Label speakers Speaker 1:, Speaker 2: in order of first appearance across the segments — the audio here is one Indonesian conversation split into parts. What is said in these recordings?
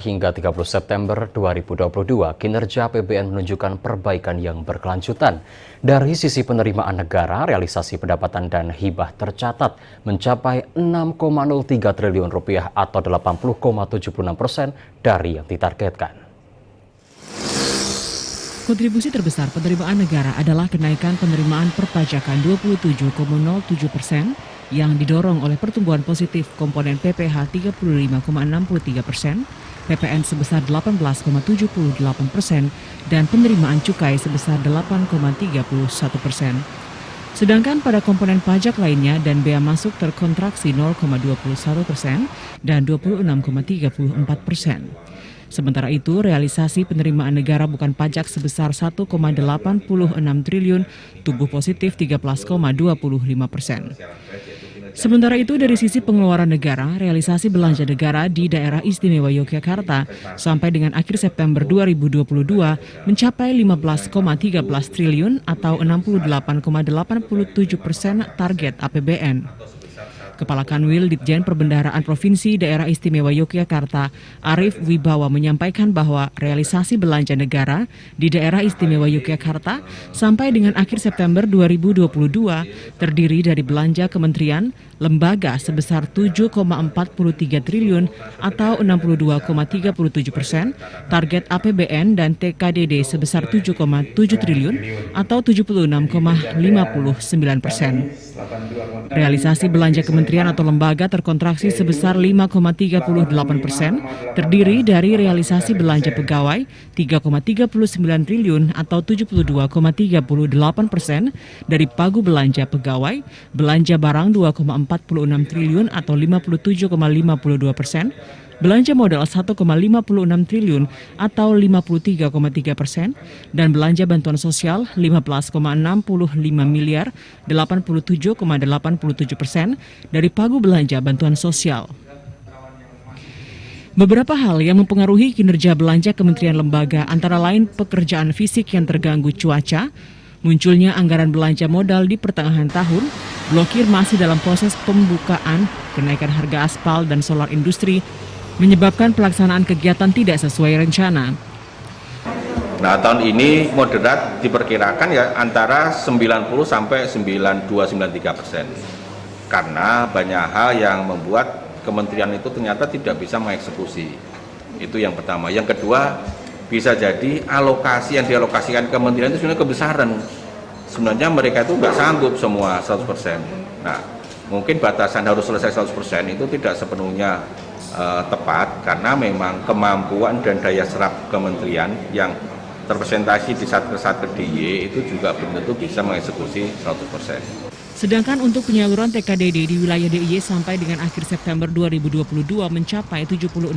Speaker 1: Hingga 30 September 2022, kinerja APBN menunjukkan perbaikan yang berkelanjutan. Dari sisi penerimaan negara, realisasi pendapatan dan hibah tercatat mencapai 6,03 triliun rupiah atau 80,76% dari yang ditargetkan.
Speaker 2: Kontribusi terbesar penerimaan negara adalah kenaikan penerimaan perpajakan 27,07% yang didorong oleh pertumbuhan positif komponen PPh 35,63%, PPN sebesar 18,78% dan penerimaan cukai sebesar 8,31%. Sedangkan pada komponen pajak lainnya dan bea masuk terkontraksi 0,21% dan 26,34%. Sementara itu, realisasi penerimaan negara bukan pajak sebesar 1,86 triliun, tumbuh positif 13,25%. Sementara itu, dari sisi pengeluaran negara, realisasi belanja negara di Daerah Istimewa Yogyakarta sampai dengan akhir September 2022 mencapai 15,13 triliun atau 68,87% target APBN. Kepala Kanwil Ditjen Perbendaharaan Provinsi Daerah Istimewa Yogyakarta, Arief Wibawa menyampaikan bahwa realisasi belanja negara di Daerah Istimewa Yogyakarta sampai dengan akhir September 2022 terdiri dari belanja kementerian, lembaga sebesar 7,43 triliun atau 62,37%, target APBN dan TKDD sebesar 7,7 triliun atau 76,59%. Realisasi belanja kementerian atau lembaga terkontraksi sebesar 5,38%, terdiri dari realisasi belanja pegawai 3,39 triliun atau 72,38%, dari pagu belanja pegawai, belanja barang 2,46 triliun atau 57,52%, belanja modal 1,56 triliun atau 53,3%, dan belanja bantuan sosial 15,65 miliar 87,87% dari pagu belanja bantuan sosial. Beberapa hal yang mempengaruhi kinerja belanja kementerian lembaga antara lain pekerjaan fisik yang terganggu cuaca, munculnya anggaran belanja modal di pertengahan tahun, blokir masih dalam proses pembukaan, kenaikan harga aspal dan solar industri, menyebabkan pelaksanaan kegiatan tidak sesuai rencana.
Speaker 3: Nah, tahun ini moderat diperkirakan ya antara 90 sampai 92-93%. Karena banyak hal yang membuat kementerian itu ternyata tidak bisa mengeksekusi. Itu yang pertama. Yang kedua, bisa jadi alokasi yang dialokasikan kementerian itu sebenarnya kebesaran. Sebenarnya mereka itu nggak sanggup semua 100%. Nah, mungkin batasan harus selesai 100% itu tidak sepenuhnya tepat karena memang kemampuan dan daya serap kementerian yang terpresentasi di Satker DIY itu juga belum tentu bisa mengeksekusi 100%.
Speaker 2: Sedangkan untuk penyaluran TKDD di wilayah DIY sampai dengan akhir September 2022 mencapai 76,59%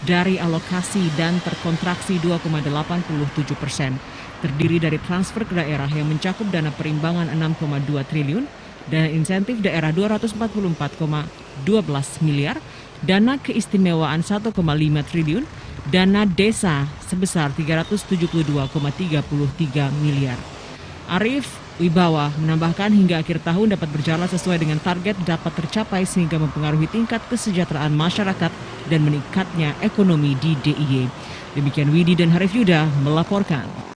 Speaker 2: dari alokasi dan terkontraksi 2,87%. Terdiri dari transfer ke daerah yang mencakup dana perimbangan 6,2 triliun, dana insentif daerah 244,12 miliar, dana keistimewaan 1,5 triliun, dana desa sebesar 372,33 miliar. Arief Wibawa menambahkan hingga akhir tahun dapat berjalan sesuai dengan target dapat tercapai sehingga mempengaruhi tingkat kesejahteraan masyarakat dan meningkatnya ekonomi di DIY. Demikian Widi dan Harif Yuda melaporkan.